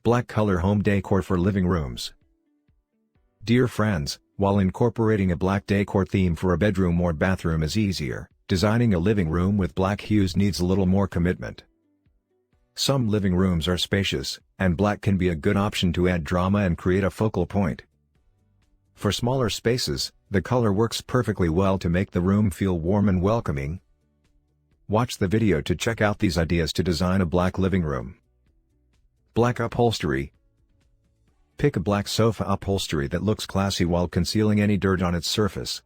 Black color home decor for living rooms. Dear friends, while incorporating a black decor theme for a bedroom or bathroom is easier, designing a living room with black hues needs a little more commitment. Some living rooms are spacious, and black can be a good option to add drama and create a focal point. For smaller spaces, the color works perfectly well to make the room feel warm and welcoming. Watch the video to check out these ideas to design a black living room. Black upholstery. Pick a black sofa upholstery that looks classy while concealing any dirt on its surface.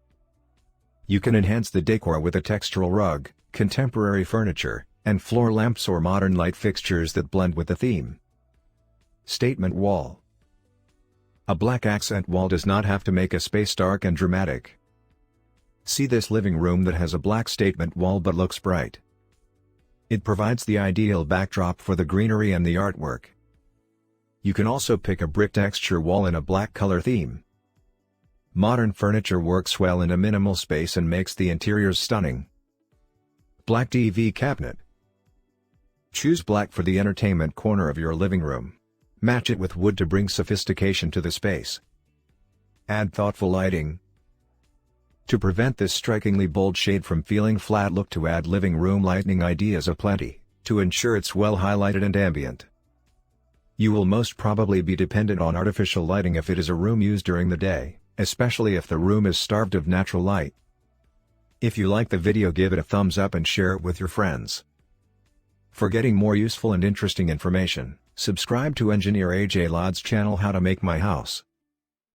You can enhance the decor with a textural rug, contemporary furniture, and floor lamps or modern light fixtures that blend with the theme. Statement wall. A black accent wall does not have to make a space dark and dramatic. See this living room that has a black statement wall but looks bright. It provides the ideal backdrop for the greenery and the artwork. You can also pick a brick texture wall in a black color theme. Modern furniture works well in a minimal space and makes the interiors stunning. Black TV cabinet. Choose black for the entertainment corner of your living room. Match it with wood to bring sophistication to the space. Add thoughtful lighting. To prevent this strikingly bold shade from feeling flat, look to add living room lighting ideas aplenty, to ensure it's well highlighted and ambient. You will most probably be dependent on artificial lighting if it is a room used during the day, especially if the room is starved of natural light. If you like the video, give it a thumbs up and share it with your friends. For getting more useful and interesting information, subscribe to Engineer AJ Ladd's channel How to Make My House.